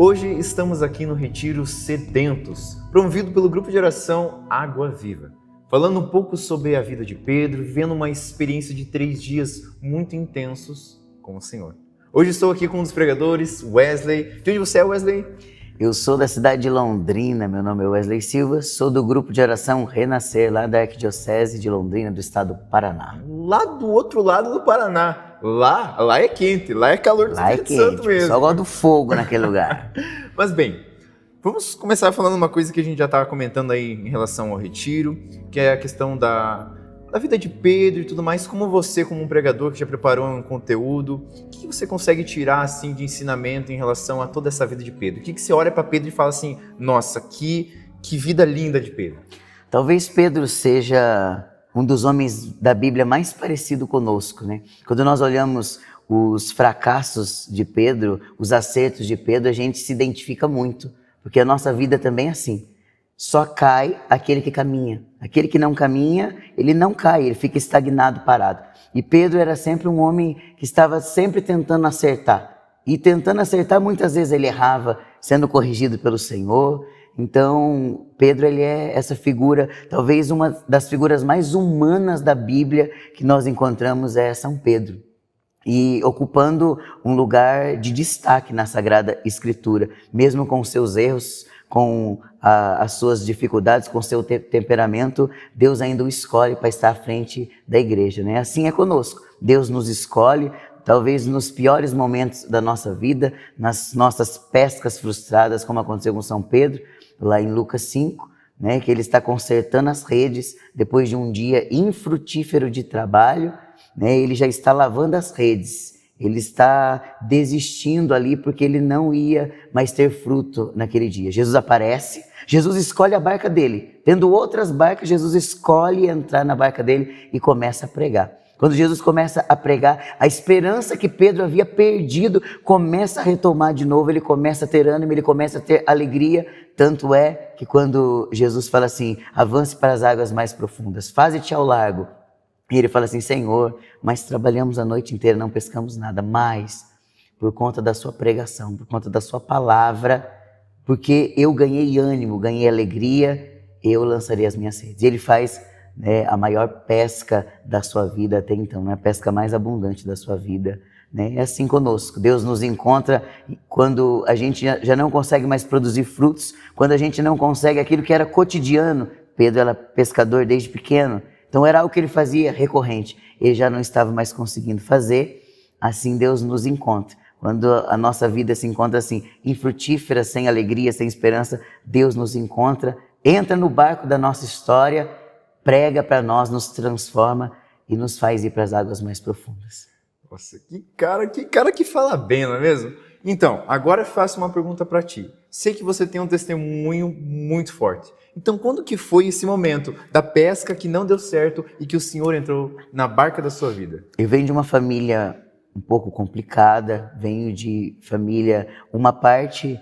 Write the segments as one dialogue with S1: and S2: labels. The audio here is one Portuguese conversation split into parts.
S1: Hoje estamos aqui no Retiro Sedentos, promovido pelo Grupo de Oração Água Viva, falando um pouco sobre a vida de Pedro, vivendo uma experiência de 3 dias muito intensos com o Senhor. Hoje estou aqui com um dos pregadores, Wesley. De onde você é, Wesley?
S2: Eu sou da cidade de Londrina, meu nome é Wesley Silva, sou do Grupo de Oração Renascer, lá da Arquidiocese de Londrina, do estado do Paraná.
S1: Lá do outro lado do Paraná. Lá é quente, lá é calor do Espírito Santo mesmo.
S2: Só gosto do fogo naquele lugar.
S1: Mas bem, vamos começar falando uma coisa que a gente já estava comentando aí em relação ao retiro, que é a questão da vida de Pedro e tudo mais. Como você, como um pregador que já preparou um conteúdo, o que você consegue tirar assim de ensinamento em relação a toda essa vida de Pedro? O que você olha para Pedro e fala assim, nossa, que vida linda de Pedro?
S2: Talvez Pedro seja um dos homens da Bíblia mais parecido conosco, né? Quando nós olhamos os fracassos de Pedro, os acertos de Pedro, a gente se identifica muito, porque a nossa vida também é assim. Só cai aquele que caminha. Aquele que não caminha, ele não cai, ele fica estagnado, parado. E Pedro era sempre um homem que estava sempre tentando acertar. E tentando acertar, muitas vezes ele errava, sendo corrigido pelo Senhor. Então, Pedro, ele é essa figura, talvez uma das figuras mais humanas da Bíblia que nós encontramos é São Pedro. E ocupando um lugar de destaque na Sagrada Escritura, mesmo com seus erros, com as suas dificuldades, com seu temperamento, Deus ainda o escolhe para estar à frente da igreja, né? Assim é conosco, Deus nos escolhe, talvez nos piores momentos da nossa vida, nas nossas pescas frustradas, como aconteceu com São Pedro, lá em Lucas 5, né? Que ele está consertando as redes, depois de um dia infrutífero de trabalho, né? Ele já está lavando as redes, ele está desistindo ali porque ele não ia mais ter fruto naquele dia. Jesus aparece, Jesus escolhe a barca dele. Tendo outras barcas, Jesus escolhe entrar na barca dele e começa a pregar. Quando Jesus começa a pregar, a esperança que Pedro havia perdido começa a retomar de novo, ele começa a ter ânimo, ele começa a ter alegria. Tanto é que quando Jesus fala assim, avance para as águas mais profundas, faze-te ao largo. E ele fala assim, Senhor, mas trabalhamos a noite inteira, não pescamos nada, mas por conta da sua pregação, por conta da sua palavra, porque eu ganhei ânimo, ganhei alegria, eu lançarei as minhas redes. E ele faz, né, a maior pesca da sua vida até então, né, a pesca mais abundante da sua vida. Né? É assim conosco, Deus nos encontra quando a gente já não consegue mais produzir frutos, quando a gente não consegue aquilo que era cotidiano. Pedro era pescador desde pequeno, então era algo que ele fazia recorrente, ele já não estava mais conseguindo fazer, assim Deus nos encontra. Quando a nossa vida se encontra assim, infrutífera, sem alegria, sem esperança, Deus nos encontra, entra no barco da nossa história, prega para nós, nos transforma e nos faz ir para as águas mais profundas.
S1: Nossa, que cara que fala bem, não é mesmo? Então, agora eu faço uma pergunta para ti. Sei que você tem um testemunho muito forte. Então, quando que foi esse momento da pesca que não deu certo e que o Senhor entrou na barca da sua vida?
S2: Eu venho de uma família um pouco complicada, venho de família, uma parte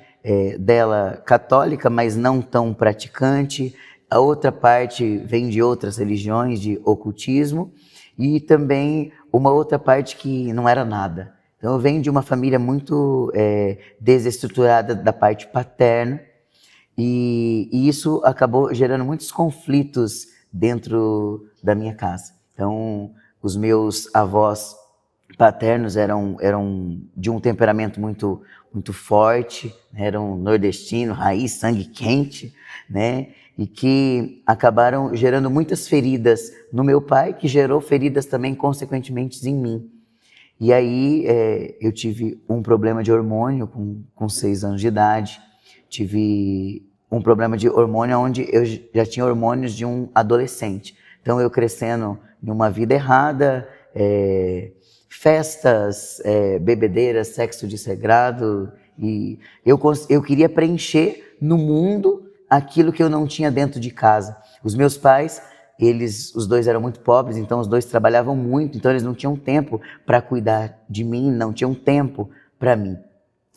S2: dela católica, mas não tão praticante, a outra parte vem de outras religiões, de ocultismo, e também uma outra parte que não era nada. Então eu venho de uma família muito desestruturada da parte paterna, e isso acabou gerando muitos conflitos dentro da minha casa. Então os meus avós paternos eram de um temperamento muito forte, eram nordestinos, raiz, sangue quente, né? E que acabaram gerando muitas feridas no meu pai, que gerou feridas também, consequentemente, em mim. E aí eu tive um problema de hormônio com 6 anos de idade, tive um problema de hormônio onde eu já tinha hormônios de um adolescente. Então eu crescendo em uma vida errada, festas, bebedeiras, sexo desregrado, e eu queria preencher no mundo aquilo que eu não tinha dentro de casa. Os meus pais, os dois eram muito pobres, então os dois trabalhavam muito, então eles não tinham tempo para cuidar de mim, não tinham tempo para mim.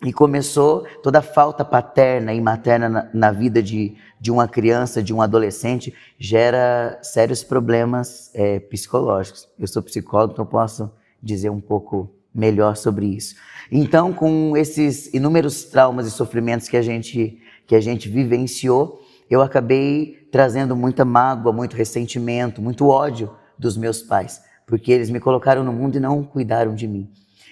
S2: E começou toda a falta paterna e materna na vida de uma criança, de um adolescente, gera sérios problemas psicológicos. Eu sou psicólogo, então posso dizer um pouco melhor sobre isso. Então, com esses inúmeros traumas e sofrimentos que a gente vivenciou, eu acabei trazendo muita mágoa, muito ressentimento, muito ódio dos meus pais, porque eles me colocaram no mundo e não cuidaram de mim.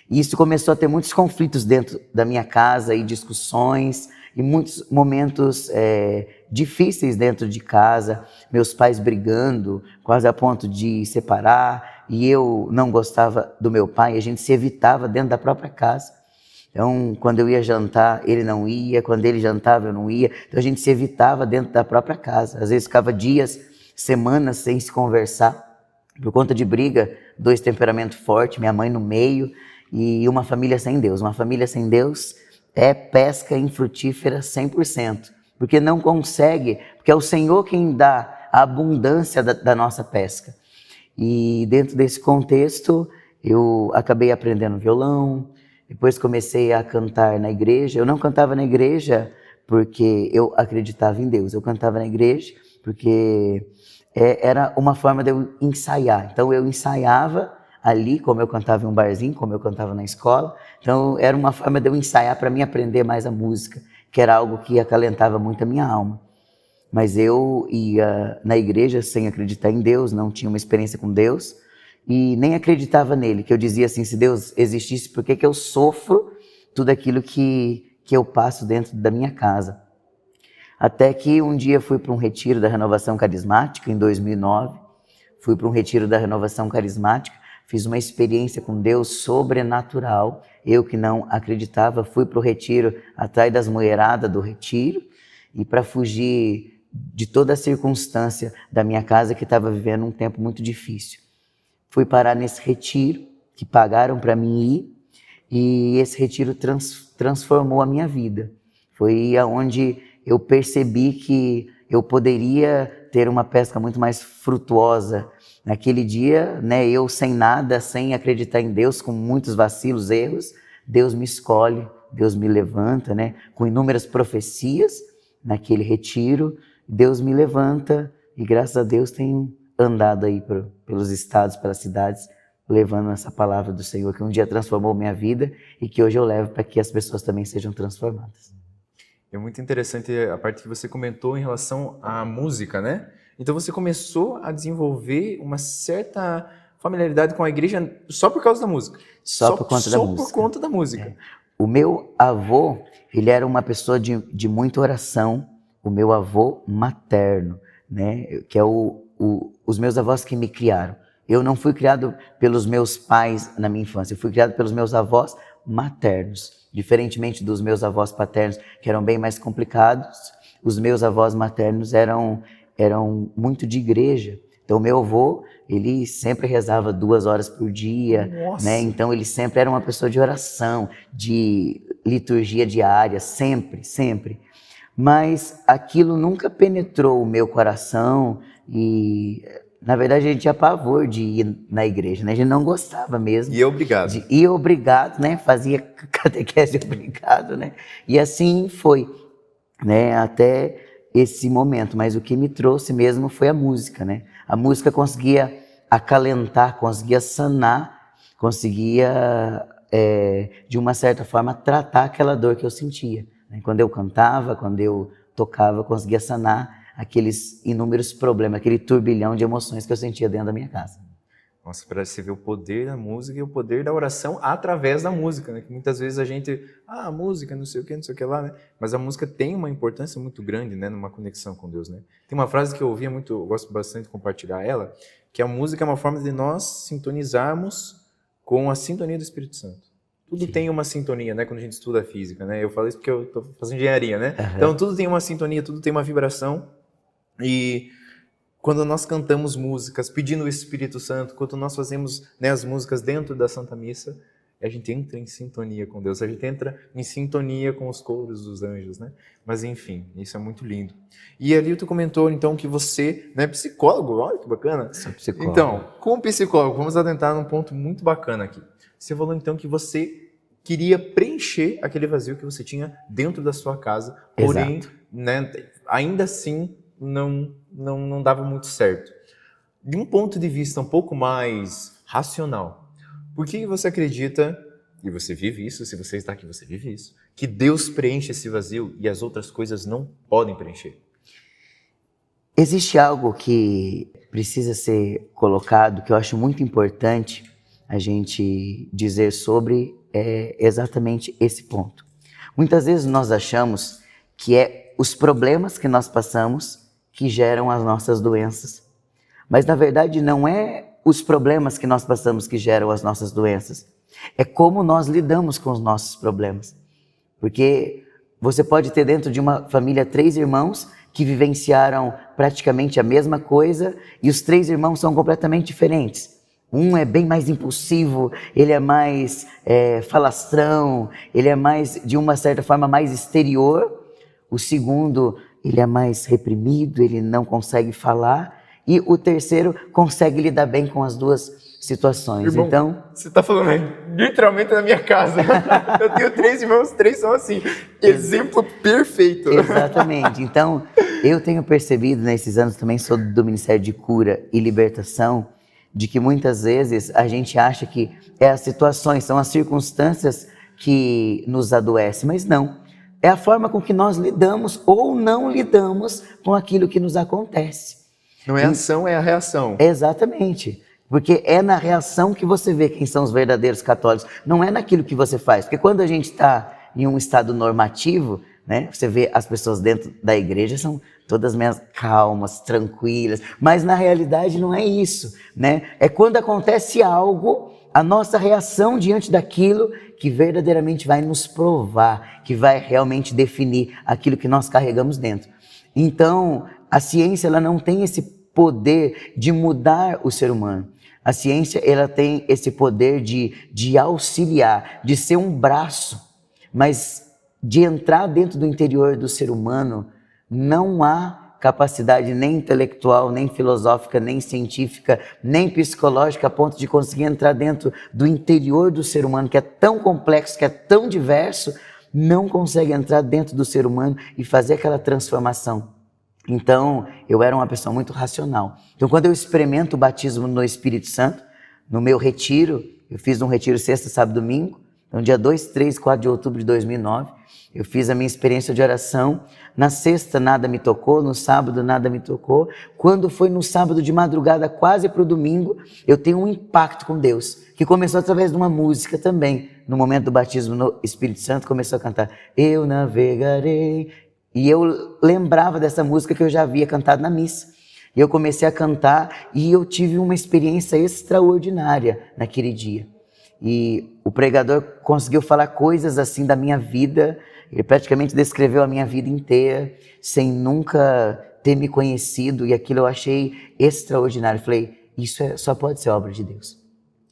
S2: E isso começou a ter muitos conflitos dentro da minha casa e discussões e muitos momentos difíceis dentro de casa, meus pais brigando, quase a ponto de separar, e eu não gostava do meu pai, a gente se evitava dentro da própria casa. Então, quando eu ia jantar, ele não ia, quando ele jantava, eu não ia, então a gente se evitava dentro da própria casa. Às vezes ficava dias, semanas sem se conversar, por conta de briga, 2 temperamentos fortes, minha mãe no meio, e uma família sem Deus. Uma família sem Deus é pesca infrutífera 100%, porque não consegue, porque é o Senhor quem dá a abundância da nossa pesca. E dentro desse contexto, eu acabei aprendendo violão, depois comecei a cantar na igreja. Eu não cantava na igreja porque eu acreditava em Deus, eu cantava na igreja porque era uma forma de eu ensaiar. Então eu ensaiava ali, como eu cantava em um barzinho, como eu cantava na escola. Então era uma forma de eu ensaiar para mim aprender mais a música, que era algo que acalentava muito a minha alma. Mas eu ia na igreja sem acreditar em Deus, não tinha uma experiência com Deus e nem acreditava nele, que eu dizia assim, se Deus existisse, por que eu sofro tudo aquilo que eu passo dentro da minha casa? Até que um dia fui para um retiro da Renovação Carismática, em 2009, fui para um retiro da Renovação Carismática, fiz uma experiência com Deus sobrenatural. Eu que não acreditava, fui para o retiro atrás das mulheradas do retiro e para fugir de toda a circunstância da minha casa que estava vivendo um tempo muito difícil. Fui parar nesse retiro que pagaram para mim ir e esse retiro transformou a minha vida. Foi aonde eu percebi que eu poderia ter uma pesca muito mais frutuosa. Naquele dia, né, eu sem nada, sem acreditar em Deus, com muitos vacilos, erros, Deus me escolhe, Deus me levanta, né, com inúmeras profecias naquele retiro, Deus me levanta e graças a Deus tenho andado aí pelos estados, pelas cidades, levando essa palavra do Senhor que um dia transformou minha vida e que hoje eu levo para que as pessoas também sejam transformadas.
S1: É muito interessante a parte que você comentou em relação à música, né? Então você começou a desenvolver uma certa familiaridade com a igreja só por causa da música.
S2: Só por conta da música.
S1: Só por conta da música.
S2: O meu avô, ele era uma pessoa de muita oração, o meu avô materno, né? Que é os meus avós que me criaram. Eu não fui criado pelos meus pais na minha infância, eu fui criado pelos meus avós maternos. Diferentemente dos meus avós paternos, que eram bem mais complicados, os meus avós maternos eram muito de igreja. Então, meu avô, ele sempre rezava 2 horas por dia, né? Então, ele sempre era uma pessoa de oração, de liturgia diária, sempre, sempre. Mas aquilo nunca penetrou o meu coração e, na verdade, a gente tinha pavor de ir na igreja, né? A gente não gostava mesmo.
S1: E obrigado.
S2: De ir obrigado, né? Fazia catequese obrigado, né? E assim foi, né? Até esse momento. Mas o que me trouxe mesmo foi a música, né? A música conseguia acalentar, conseguia sanar, conseguia, de uma certa forma, tratar aquela dor que eu sentia. Quando eu cantava, quando eu tocava, eu conseguia sanar aqueles inúmeros problemas, aquele turbilhão de emoções que eu sentia dentro da minha casa.
S1: Nossa, para você ver o poder da música e o poder da oração através da música, né? Que muitas vezes a gente, a música, não sei o que lá, né? Mas a música tem uma importância muito grande, né? Numa conexão com Deus, né? Tem uma frase que eu ouvia muito, eu gosto bastante de compartilhar ela, que a música é uma forma de nós sintonizarmos com a sintonia do Espírito Santo. Tudo Sim. tem uma sintonia, né? Quando a gente estuda física, né? Eu falo isso porque eu estou fazendo engenharia, né? Uhum. Então tudo tem uma sintonia, tudo tem uma vibração. E quando nós cantamos músicas pedindo o Espírito Santo, quando nós fazemos, né, as músicas dentro da Santa Missa, a gente entra em sintonia com Deus, a gente entra em sintonia com os coros dos anjos, né? Mas enfim, isso é muito lindo. E ali tu comentou então que você, né, psicólogo, olha que bacana.
S2: Sou psicólogo.
S1: Então, como psicólogo, vamos adentrar num ponto muito bacana aqui. Você falou então que você queria preencher aquele vazio que você tinha dentro da sua casa, porém, né, ainda assim não dava muito certo. De um ponto de vista um pouco mais racional, por que você acredita e você vive isso, se você está aqui, você vive isso, que Deus preenche esse vazio e as outras coisas não podem preencher?
S2: Existe algo que precisa ser colocado, que eu acho muito importante a gente dizer sobre, exatamente esse ponto. Muitas vezes nós achamos que é os problemas que nós passamos que geram as nossas doenças. Mas na verdade não é os problemas que nós passamos que geram as nossas doenças. É como nós lidamos com os nossos problemas. Porque você pode ter dentro de uma família 3 irmãos que vivenciaram praticamente a mesma coisa e os 3 irmãos são completamente diferentes. Um é bem mais impulsivo, ele é mais falastrão, ele é mais, de uma certa forma, mais exterior. O segundo, ele é mais reprimido, ele não consegue falar. E o terceiro consegue lidar bem com as duas situações.
S1: Irmão,
S2: então,
S1: você está falando literalmente na minha casa. Eu tenho 3 irmãos, 3 são assim. Exemplo perfeito.
S2: Exatamente. Então, eu tenho percebido nesses anos também, sou do Ministério de Cura e Libertação, de que muitas vezes a gente acha que as situações, são as circunstâncias que nos adoecem, mas não. É a forma com que nós lidamos ou não lidamos com aquilo que nos acontece.
S1: Não é a ação, é a reação.
S2: Exatamente. Porque é na reação que você vê quem são os verdadeiros católicos. Não é naquilo que você faz. Porque quando a gente está em um estado normativo, né, você vê as pessoas dentro da igreja são todas meio calmas, tranquilas. Mas na realidade não é isso, né? É quando acontece algo, a nossa reação diante daquilo que verdadeiramente vai nos provar, que vai realmente definir aquilo que nós carregamos dentro. Então, a ciência ela não tem esse poder de mudar o ser humano. A ciência ela tem esse poder de auxiliar, de ser um braço, mas de entrar dentro do interior do ser humano não há capacidade nem intelectual, nem filosófica, nem científica, nem psicológica a ponto de conseguir entrar dentro do interior do ser humano, que é tão complexo, que é tão diverso, não consegue entrar dentro do ser humano e fazer aquela transformação. Então, eu era uma pessoa muito racional. Então, quando eu experimento o batismo no Espírito Santo, no meu retiro, eu fiz um retiro sexta, sábado, domingo, então dia 2, 3, 4 de outubro de 2009, eu fiz a minha experiência de oração. Na sexta nada me tocou, no sábado nada me tocou. Quando foi no sábado de madrugada, quase para o domingo, eu tenho um impacto com Deus, que começou através de uma música também. No momento do batismo no Espírito Santo, começou a cantar, eu navegarei. E eu lembrava dessa música que eu já havia cantado na missa. E eu comecei a cantar e eu tive uma experiência extraordinária naquele dia. E o pregador conseguiu falar coisas assim da minha vida. Ele praticamente descreveu a minha vida inteira, sem nunca ter me conhecido. E aquilo eu achei extraordinário. Eu falei, isso só pode ser obra de Deus.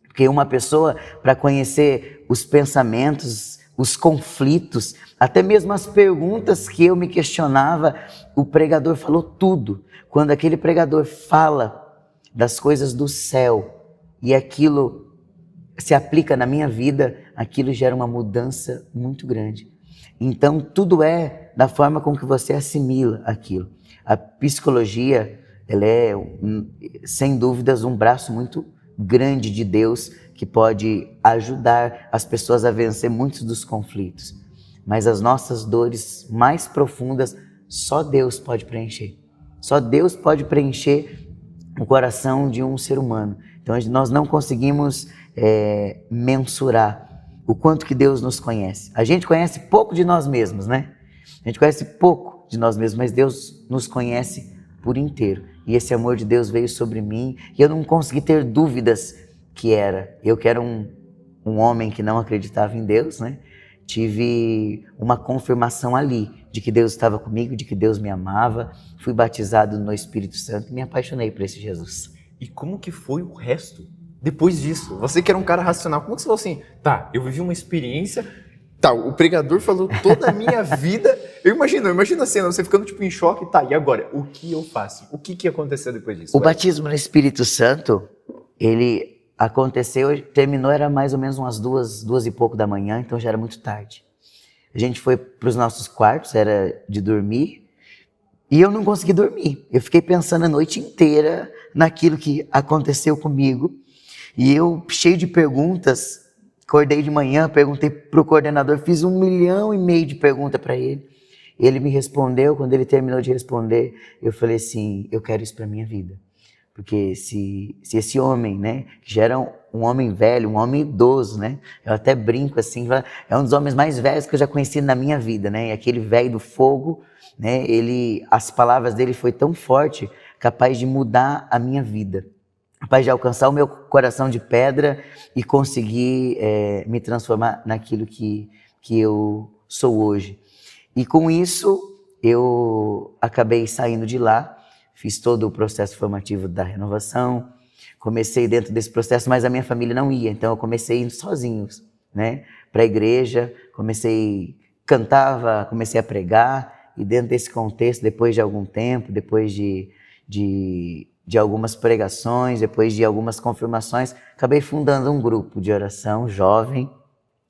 S2: Porque uma pessoa, para conhecer os pensamentos, os conflitos, até mesmo as perguntas que eu me questionava, o pregador falou tudo. Quando aquele pregador fala das coisas do céu e aquilo se aplica na minha vida, aquilo gera uma mudança muito grande. Então, tudo é da forma com que você assimila aquilo. A psicologia, ela é, sem dúvidas, um braço muito grande de Deus que pode ajudar as pessoas a vencer muitos dos conflitos. Mas as nossas dores mais profundas, só Deus pode preencher. Só Deus pode preencher o coração de um ser humano. Então, nós não conseguimos mensurar o quanto que Deus nos conhece. A gente conhece pouco de nós mesmos, né? A gente conhece pouco de nós mesmos, mas Deus nos conhece por inteiro. E esse amor de Deus veio sobre mim e eu não consegui ter dúvidas que era. Eu que era um homem que não acreditava em Deus, né? Tive uma confirmação ali de que Deus estava comigo, de que Deus me amava. Fui batizado no Espírito Santo e me apaixonei por esse Jesus.
S1: E como que foi o resto? Depois disso, você que era um cara racional, como que você falou assim, tá, eu vivi uma experiência, tá, o pregador falou toda a minha vida, eu imagino a cena, você ficando tipo em choque, tá, e agora, o que eu faço? O que aconteceu depois disso?
S2: O batismo no Espírito Santo, ele aconteceu, terminou, era mais ou menos umas 2 e pouco da manhã, então já era muito tarde. A gente foi para os nossos quartos, era de dormir, e eu não consegui dormir. Eu fiquei pensando a noite inteira naquilo que aconteceu comigo, e eu, cheio de perguntas, Acordei de manhã, perguntei para o coordenador, fiz 1,5 milhão de perguntas para ele. Ele me respondeu, quando ele terminou de responder, eu falei assim, eu quero isso para minha vida. Porque se esse homem, né, que já era um homem velho, um homem idoso, né, eu até brinco assim, é um dos homens mais velhos que eu já conheci na minha vida, né, aquele velho do fogo, né, as palavras dele foi tão forte, capaz de mudar a minha vida, capaz de alcançar o meu coração de pedra e conseguir me transformar naquilo que eu sou hoje. E com isso, eu acabei saindo de lá, fiz todo o processo formativo da renovação, comecei dentro desse processo, mas a minha família não ia, então eu comecei indo sozinho, né, para a igreja, cantava, comecei a pregar, e dentro desse contexto, depois de algum tempo, depois de algumas pregações, depois de algumas confirmações, acabei fundando um grupo de oração jovem,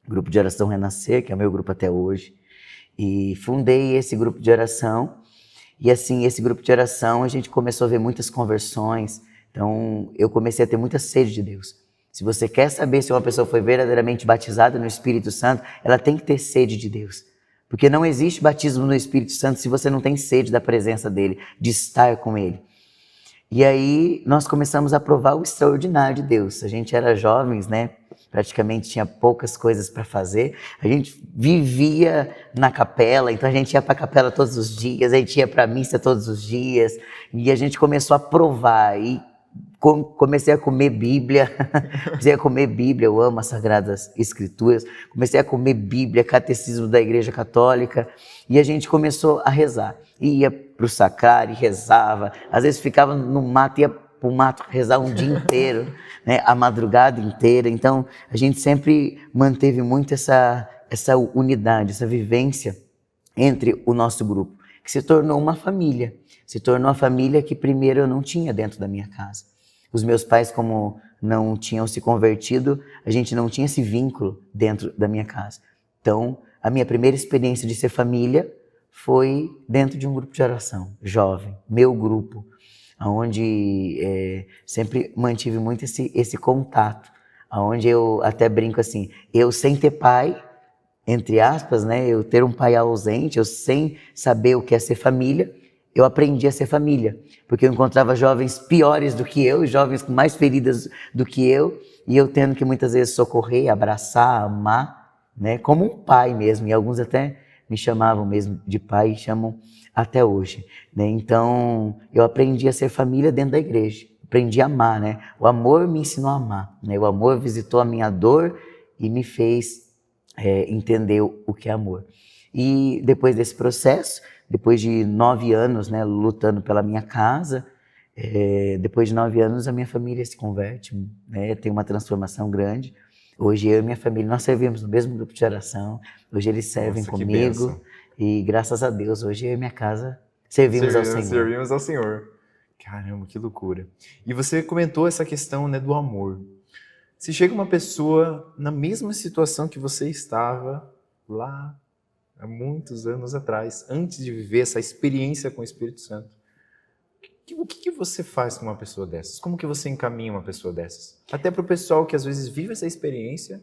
S2: grupo de oração Renascer, que é o meu grupo até hoje, e fundei esse grupo de oração. E assim, esse grupo de oração, a gente começou a ver muitas conversões. Então, eu comecei a ter muita sede de Deus. Se você quer saber se uma pessoa foi verdadeiramente batizada no Espírito Santo, ela tem que ter sede de Deus. Porque não existe batismo no Espírito Santo se você não tem sede da presença dele, de estar com ele. E aí, nós começamos a provar o extraordinário de Deus. A gente era jovens, né? Praticamente tinha poucas coisas para fazer. A gente vivia na capela, então a gente ia para a capela todos os dias, a gente ia para a missa todos os dias, e a gente começou a provar, e comecei a comer Bíblia, eu amo as Sagradas Escrituras, comecei a comer Bíblia, catecismo da Igreja Católica, e a gente começou a rezar. E ia para o sacrário e rezava, às vezes ficava no mato, ia para o mato rezar um dia inteiro, né, a madrugada inteira. Então, a gente sempre manteve muito essa unidade, essa vivência entre o nosso grupo, que se tornou uma família. Se tornou a família que primeiro eu não tinha dentro da minha casa. Os meus pais, como não tinham se convertido, a gente não tinha esse vínculo dentro da minha casa. Então, a minha primeira experiência de ser família foi dentro de um grupo de oração, jovem, meu grupo, onde sempre mantive muito esse contato, onde eu até brinco assim, eu sem ter pai, entre aspas, né, eu ter um pai ausente, eu sem saber o que é ser família, eu aprendi a ser família, porque eu encontrava jovens piores do que eu, jovens com mais feridas do que eu, e eu tendo que muitas vezes socorrer, abraçar, amar, né, como um pai mesmo, e alguns até me chamavam mesmo de pai e chamam até hoje, né? Então, eu aprendi a ser família dentro da igreja, aprendi a amar, né? O amor me ensinou a amar, né? O amor visitou a minha dor e me fez entender o que é amor. E depois desse processo, depois de 9 anos, né, lutando pela minha casa, depois de 9 anos a minha família se converte, né? Tem uma transformação grande. Hoje eu e minha família, nós servimos no mesmo grupo de oração, hoje eles servem comigo e graças a Deus, hoje eu e minha casa servimos ao Senhor.
S1: Servimos ao Senhor. Caramba, que loucura. E você comentou essa questão, né, do amor. Se chega uma pessoa na mesma situação que você estava lá há muitos anos atrás, antes de viver essa experiência com o Espírito Santo, o que você faz com uma pessoa dessas? Como que você encaminha uma pessoa dessas? Até para o pessoal que às vezes vive essa experiência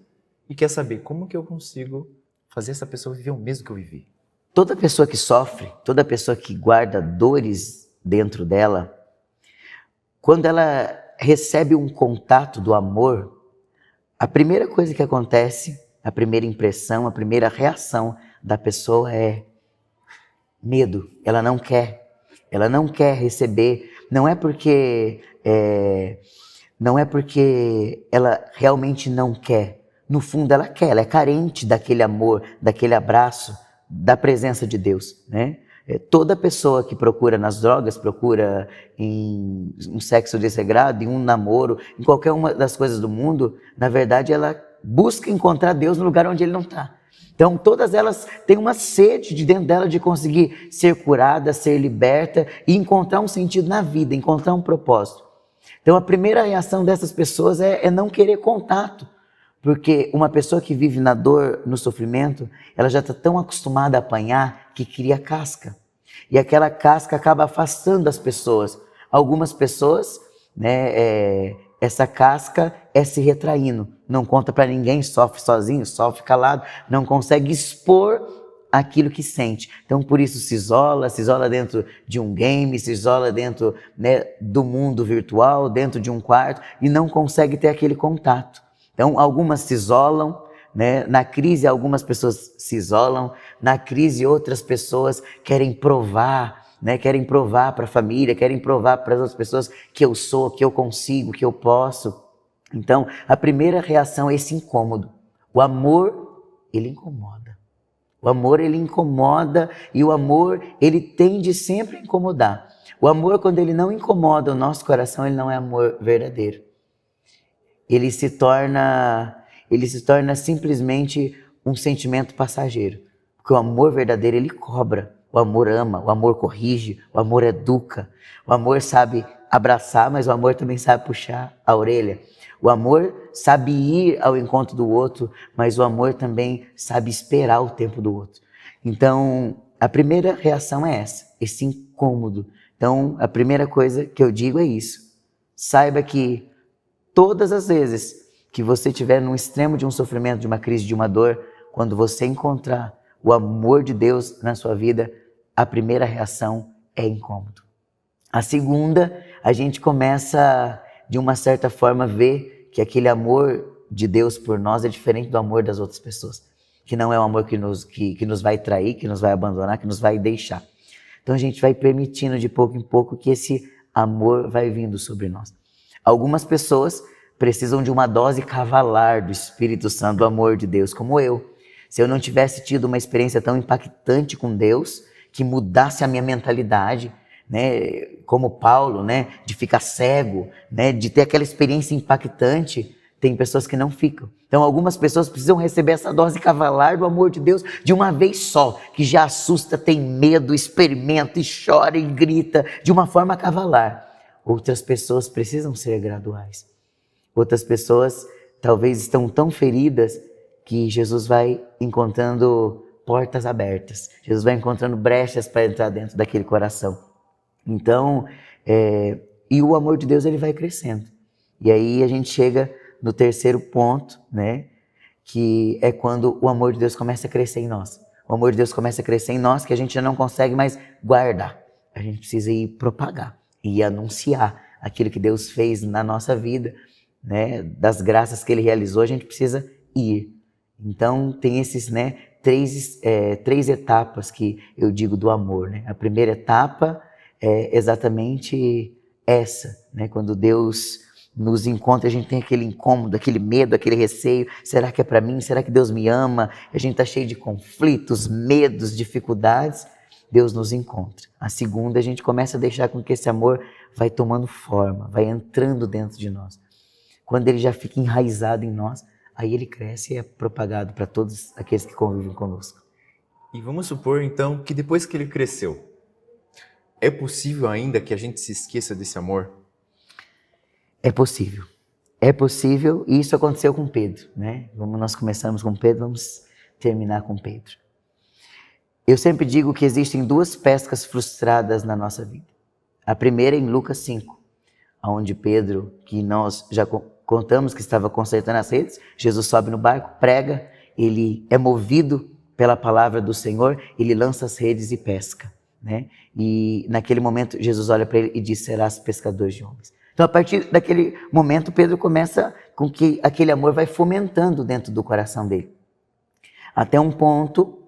S1: e quer saber como que eu consigo fazer essa pessoa viver o mesmo que eu vivi.
S2: Toda pessoa que sofre, toda pessoa que guarda dores dentro dela, quando ela recebe um contato do amor, a primeira coisa que acontece, a primeira impressão, a primeira reação da pessoa é medo. Ela não quer receber. Não é porque ela realmente não quer. No fundo ela quer, ela é carente daquele amor, daquele abraço, da presença de Deus, né? Toda pessoa que procura nas drogas, procura em um sexo desregrado, em um namoro, em qualquer uma das coisas do mundo, na verdade ela busca encontrar Deus no lugar onde Ele não está. Então todas elas têm uma sede de dentro dela de conseguir ser curada, ser liberta e encontrar um sentido na vida, encontrar um propósito. Então a primeira reação dessas pessoas é não querer contato. Porque uma pessoa que vive na dor, no sofrimento, ela já está tão acostumada a apanhar que cria casca. E aquela casca acaba afastando as pessoas. Algumas pessoas, né, essa casca se retraindo. não conta para ninguém, sofre sozinho, sofre calado, não consegue expor aquilo que sente. Então, por isso se isola dentro de um game, se isola dentro, né, do mundo virtual, dentro de um quarto, e não consegue ter aquele contato. Então, algumas se isolam, né? Na crise, algumas pessoas se isolam, na crise, outras pessoas querem provar, né? Querem provar para a família, querem provar para as outras pessoas que eu sou, que eu consigo, que eu posso. Então, a primeira reação é esse incômodo. O amor, ele incomoda. O amor, ele incomoda, e o amor, ele tende sempre a incomodar. O amor, quando ele não incomoda o nosso coração, ele não é amor verdadeiro. Ele se torna simplesmente um sentimento passageiro. Porque o amor verdadeiro, ele cobra. O amor ama, o amor corrige, o amor educa. O amor sabe abraçar, mas o amor também sabe puxar a orelha. O amor sabe ir ao encontro do outro, mas o amor também sabe esperar o tempo do outro. Então, a primeira reação é essa, esse incômodo. Então, a primeira coisa que eu digo é isso. Saiba que todas as vezes que você estiver num extremo de um sofrimento, de uma crise, de uma dor, quando você encontrar o amor de Deus na sua vida, a primeira reação é incômodo. A segunda, a gente começa, de uma certa forma, a ver que aquele amor de Deus por nós é diferente do amor das outras pessoas. Que não é um amor que nos vai trair, que nos vai abandonar, que nos vai deixar. Então a gente vai permitindo de pouco em pouco que esse amor vai vindo sobre nós. Algumas pessoas precisam de uma dose cavalar do Espírito Santo, do amor de Deus, como eu. Se eu não tivesse tido uma experiência tão impactante com Deus, que mudasse a minha mentalidade, né, como Paulo, né, de ficar cego, né, de ter aquela experiência impactante, tem pessoas que não ficam. Então algumas pessoas precisam receber essa dose cavalar do amor de Deus de uma vez só, que já assusta, tem medo, experimenta e chora e grita de uma forma cavalar. Outras pessoas precisam ser graduais. Outras pessoas talvez estão tão feridas que Jesus vai encontrando portas abertas. Jesus vai encontrando brechas para entrar dentro daquele coração. Então, e o amor de Deus, ele vai crescendo. E aí a gente chega no terceiro ponto, né? Que é quando o amor de Deus começa a crescer em nós. O amor de Deus começa a crescer em nós, que a gente já não consegue mais guardar. A gente precisa ir propagar e anunciar aquilo que Deus fez na nossa vida, né? Das graças que Ele realizou, a gente precisa ir. Então tem esses, né, três etapas que eu digo do amor, né? A primeira etapa é exatamente essa, né? Quando Deus nos encontra, a gente tem aquele incômodo, aquele medo, aquele receio. Será que é para mim? Será que Deus me ama? A gente está cheio de conflitos, medos, dificuldades. Deus nos encontra. A segunda, a gente começa a deixar com que esse amor vai tomando forma, vai entrando dentro de nós. Quando ele já fica enraizado em nós, aí ele cresce e é propagado para todos aqueles que convivem conosco.
S1: E vamos supor, então, que depois que ele cresceu, é possível ainda que a gente se esqueça desse amor?
S2: É possível. É possível, e isso aconteceu com Pedro, né? Como nós começamos com Pedro, vamos terminar com Pedro. Eu sempre digo que existem duas pescas frustradas na nossa vida. A primeira é em Lucas 5, onde Pedro, que nós já contamos que estava consertando as redes, Jesus sobe no barco, prega, ele é movido pela palavra do Senhor, ele lança as redes e pesca, né? E naquele momento Jesus olha para ele e diz: serás pescador de homens. Então a partir daquele momento Pedro começa com que aquele amor vai fomentando dentro do coração dele. Até um ponto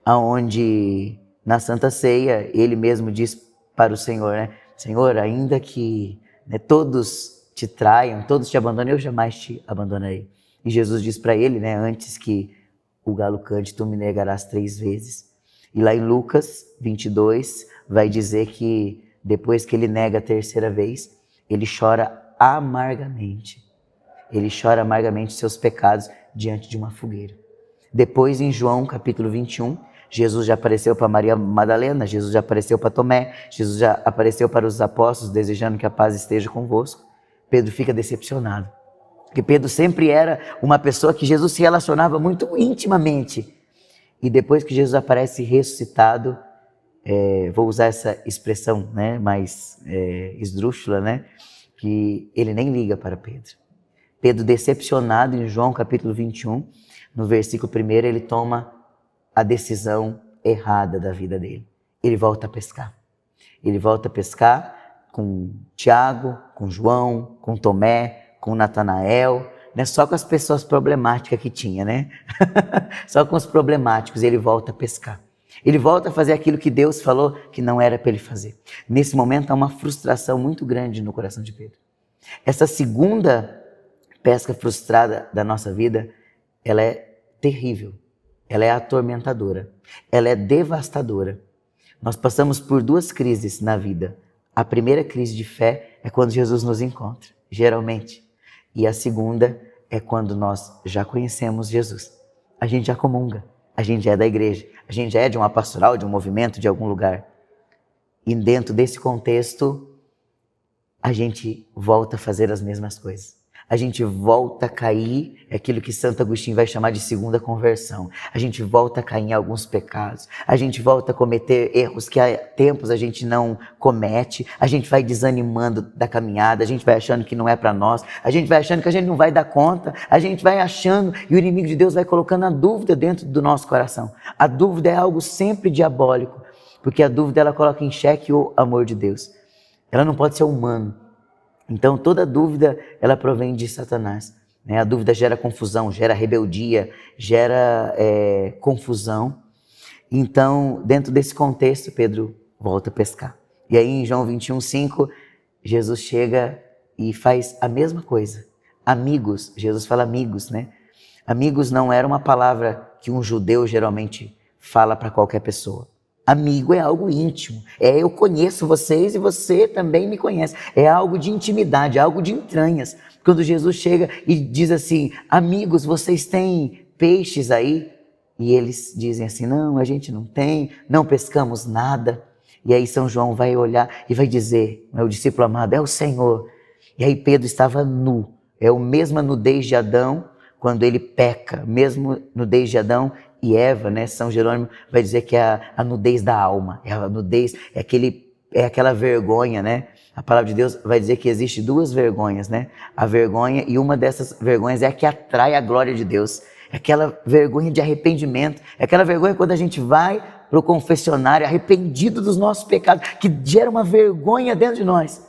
S2: onde na Santa Ceia ele mesmo diz para o Senhor, né? Senhor, ainda que, né, todos te traiam, todos te abandonem, eu jamais te abandonarei. E Jesus diz para ele, né, antes que o galo cante, tu me negarás 3 vezes. E lá em Lucas 22 vai dizer que depois que ele nega a 3ª vez, ele chora amargamente. Ele chora amargamente seus pecados diante de uma fogueira. Depois, em João capítulo 21, Jesus já apareceu para Maria Madalena, Jesus já apareceu para Tomé, Jesus já apareceu para os apóstolos, desejando que a paz esteja convosco. Pedro fica decepcionado, porque Pedro sempre era uma pessoa que Jesus se relacionava muito intimamente. E depois que Jesus aparece ressuscitado, vou usar essa expressão, né, mais esdrúxula, né, que ele nem liga para Pedro. Pedro, decepcionado, em João capítulo 21, no versículo 1, ele toma a decisão errada da vida dele. Ele volta a pescar. Ele volta a pescar com Tiago, com João, com Tomé, com Natanael, não é só com as pessoas problemáticas que tinha, né? Só com os problemáticos ele volta a pescar. Ele volta a fazer aquilo que Deus falou que não era para ele fazer. Nesse momento há uma frustração muito grande no coração de Pedro. Essa segunda pesca frustrada da nossa vida, ela é terrível, ela é atormentadora, ela é devastadora. Nós passamos por duas crises na vida. A primeira crise de fé é quando Jesus nos encontra, geralmente. E a segunda é quando nós já conhecemos Jesus. A gente já comunga, a gente já é da igreja, a gente já é de uma pastoral, de um movimento, de algum lugar. E dentro desse contexto, a gente volta a fazer as mesmas coisas. A gente volta a cair, é aquilo que Santo Agostinho vai chamar de segunda conversão. A gente volta a cair em alguns pecados. A gente volta a cometer erros que há tempos a gente não comete. A gente vai desanimando da caminhada. A gente vai achando que não é para nós. A gente vai achando que a gente não vai dar conta. A gente vai achando e o inimigo de Deus vai colocando a dúvida dentro do nosso coração. A dúvida é algo sempre diabólico, porque a dúvida ela coloca em xeque o amor de Deus. Ela não pode ser humano. Então, toda dúvida, ela provém de Satanás. A dúvida gera confusão, gera rebeldia, gera confusão. Então, dentro desse contexto, Pedro volta a pescar. E aí, em João 21:5, Jesus chega e faz a mesma coisa. Amigos, Jesus fala amigos, né? Amigos não era uma palavra que um judeu geralmente fala para qualquer pessoa. Amigo é algo íntimo, eu conheço vocês e você também me conhece. É algo de intimidade, é algo de entranhas. Quando Jesus chega e diz assim, amigos, vocês têm peixes aí? E eles dizem assim, não, a gente não tem, não pescamos nada. E aí São João vai olhar e vai dizer, meu discípulo amado, é o Senhor. E aí Pedro estava nu, é a mesma nudez de Adão, quando ele peca, mesmo nudez de Adão e Eva, né? São Jerônimo vai dizer que é a nudez da alma, é a nudez, é aquela vergonha, né? A palavra de Deus vai dizer que existe duas vergonhas, né? A vergonha, e uma dessas vergonhas é a que atrai a glória de Deus, é aquela vergonha de arrependimento, é aquela vergonha quando a gente vai para o confessionário arrependido dos nossos pecados, que gera uma vergonha dentro de nós,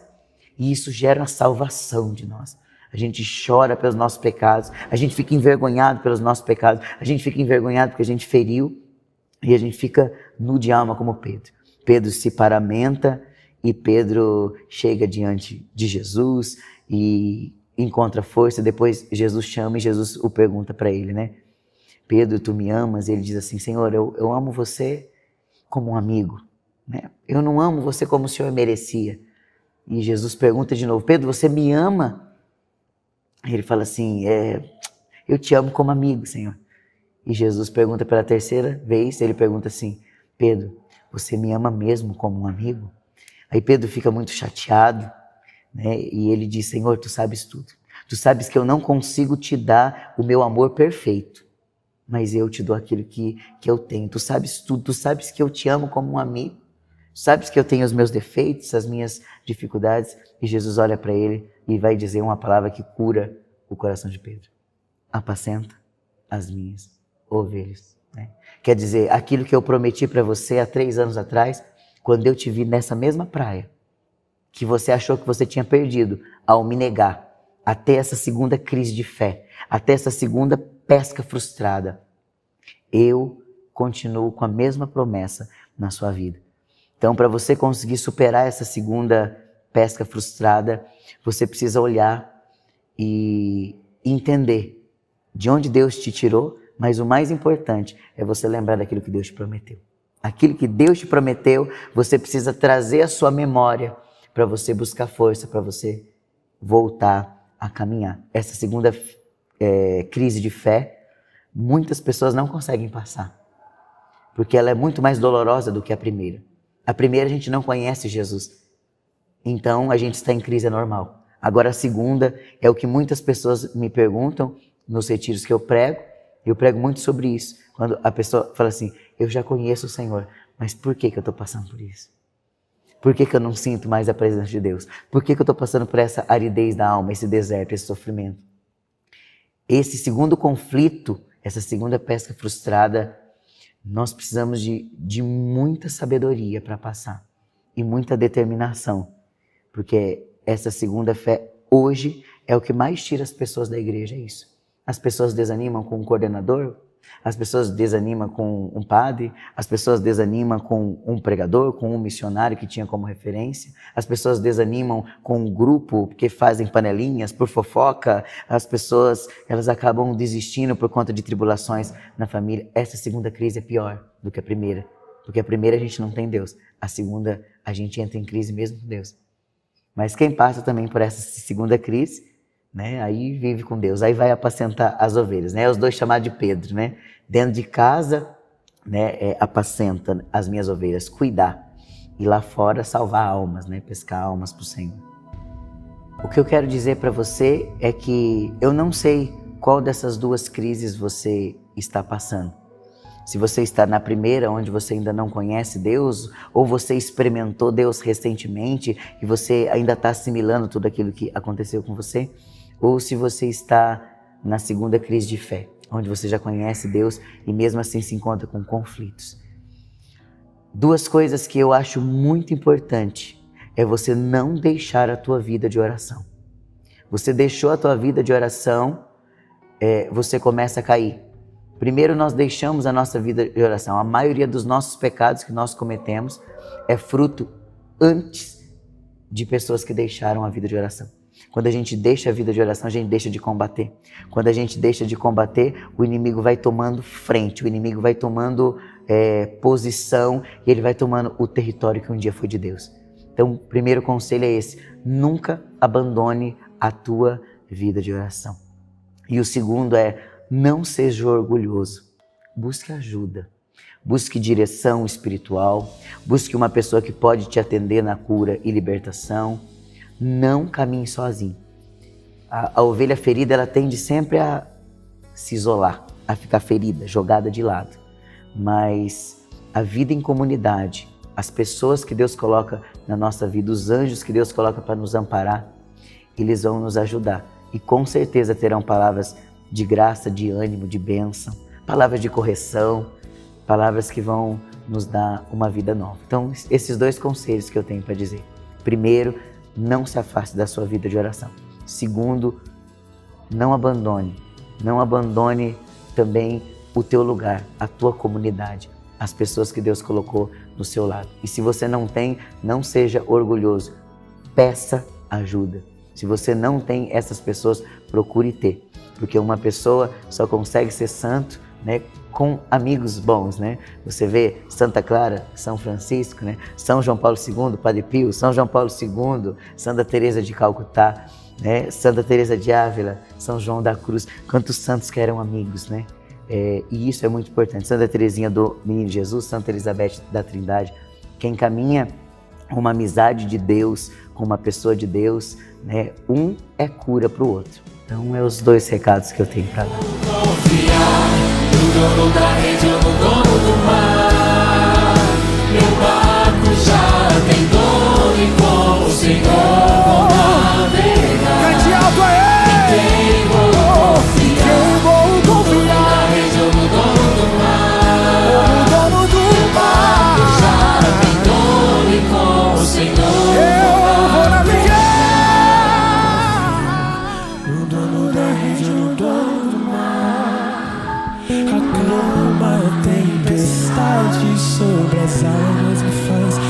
S2: e isso gera a salvação de nós. A gente chora pelos nossos pecados, a gente fica envergonhado pelos nossos pecados, a gente fica envergonhado porque a gente feriu e a gente fica nu de alma como Pedro. Pedro se paramenta e Pedro chega diante de Jesus e encontra força. Depois Jesus chama e Jesus o pergunta para ele, né? Pedro, tu me amas? E ele diz assim, Senhor, eu amo você como um amigo, né? Eu não amo você como o Senhor merecia. E Jesus pergunta de novo, Pedro, você me ama? Ele fala assim, eu te amo como amigo, Senhor. E Jesus pergunta pela terceira vez, ele pergunta assim, Pedro, você me ama mesmo como um amigo? Aí Pedro fica muito chateado, né? E ele diz, Senhor, tu sabes tudo. Tu sabes que eu não consigo te dar o meu amor perfeito, mas eu te dou aquilo que eu tenho. Tu sabes tudo, tu sabes que eu te amo como um amigo. Tu sabes que eu tenho os meus defeitos, as minhas dificuldades. E Jesus olha para ele e vai dizer uma palavra que cura o coração de Pedro. Apacenta as minhas ovelhas. Né? Quer dizer, aquilo que eu prometi para você há 3 anos atrás, quando eu te vi nessa mesma praia, que você achou que você tinha perdido ao me negar, até essa segunda crise de fé, até essa segunda pesca frustrada, eu continuo com a mesma promessa na sua vida. Então, para você conseguir superar essa segunda pesca frustrada, você precisa olhar e entender de onde Deus te tirou, mas o mais importante é você lembrar daquilo que Deus te prometeu. Aquilo que Deus te prometeu, você precisa trazer à sua memória para você buscar força, para você voltar a caminhar. Essa segunda crise de fé, muitas pessoas não conseguem passar, porque ela é muito mais dolorosa do que a primeira. A primeira a gente não conhece Jesus, então a gente está em crise normal. Agora a segunda é o que muitas pessoas me perguntam nos retiros que eu prego muito sobre isso. Quando a pessoa fala assim, eu já conheço o Senhor, mas por que eu estou passando por isso? Por que eu não sinto mais a presença de Deus? Por que eu estou passando por essa aridez da alma, esse deserto, esse sofrimento? esse segundo conflito, essa segunda pesca frustrada, nós precisamos de muita sabedoria para passar e muita determinação, porque essa segunda fé hoje é o que mais tira as pessoas da igreja, é isso. As pessoas desanimam com um coordenador, as pessoas desanimam com um padre, as pessoas desanimam com um pregador, com um missionário que tinha como referência, as pessoas desanimam com um grupo que fazem panelinhas por fofoca, as pessoas elas acabam desistindo por conta de tribulações na família. Essa segunda crise é pior do que a primeira, porque a primeira a gente não tem Deus, a segunda a gente entra em crise mesmo com Deus. Mas quem passa também por essa segunda crise, né, aí vive com Deus, aí vai apacentar as ovelhas, né? Os dois chamados de Pedro, né? Dentro de casa, né, apacenta as minhas ovelhas, cuidar. E lá fora salvar almas, né? Pescar almas para o Senhor. O que eu quero dizer para você é que eu não sei qual dessas duas crises você está passando. Se você está na primeira, onde você ainda não conhece Deus, ou você experimentou Deus recentemente e você ainda está assimilando tudo aquilo que aconteceu com você, ou se você está na segunda crise de fé, onde você já conhece Deus e mesmo assim se encontra com conflitos. Duas coisas que eu acho muito importante é você não deixar a tua vida de oração. Você deixou a tua vida de oração, você começa a cair. Primeiro, nós deixamos a nossa vida de oração. A maioria dos nossos pecados que nós cometemos é fruto antes de pessoas que deixaram a vida de oração. Quando a gente deixa a vida de oração, a gente deixa de combater. Quando a gente deixa de combater, o inimigo vai tomando frente, o inimigo vai tomando posição e ele vai tomando o território que um dia foi de Deus. Então, o primeiro conselho é esse: nunca abandone a tua vida de oração. E o segundo é: não seja orgulhoso, busque ajuda, busque direção espiritual, busque uma pessoa que pode te atender na cura e libertação. Não caminhe sozinho. A ovelha ferida, ela tende sempre a se isolar, a ficar ferida, jogada de lado. Mas a vida em comunidade, as pessoas que Deus coloca na nossa vida, os anjos que Deus coloca para nos amparar, eles vão nos ajudar. E com certeza terão palavras de graça, de ânimo, de bênção, palavras de correção, palavras que vão nos dar uma vida nova. Então, esses dois conselhos que eu tenho para dizer. Primeiro, não se afaste da sua vida de oração. Segundo, não abandone também o teu lugar, a tua comunidade, as pessoas que Deus colocou do seu lado. E se você não tem, não seja orgulhoso, peça ajuda. Se você não tem essas pessoas, procure ter. Porque uma pessoa só consegue ser santo, né, com amigos bons, né? Você vê Santa Clara, São Francisco, né? São João Paulo II, Padre Pio, São João Paulo II, Santa Teresa de Calcutá, né? Santa Teresa de Ávila, São João da Cruz. Quantos santos que eram amigos, né? E isso é muito importante. Santa Teresinha do Menino Jesus, Santa Elizabeth da Trindade. Quem caminha uma amizade de Deus com uma pessoa de Deus, né? Um é cura para o outro. Então, é os dois recados que eu tenho para dar.
S3: Confiar no dono da rede ou no dono do mar. Meu barco já tem dono e com o Senhor vou navegar.
S4: Cante alto aí!
S3: Quem vou confiar?
S4: Quem vou confiar?
S3: Na rede ou no dono do mar.
S4: O dono do mar.
S3: Já tem dono e com o Senhor
S4: Eu vou navegar.
S3: o dono da rede ou no dono do mar. Acalma a tempestade sobre as águas, me faz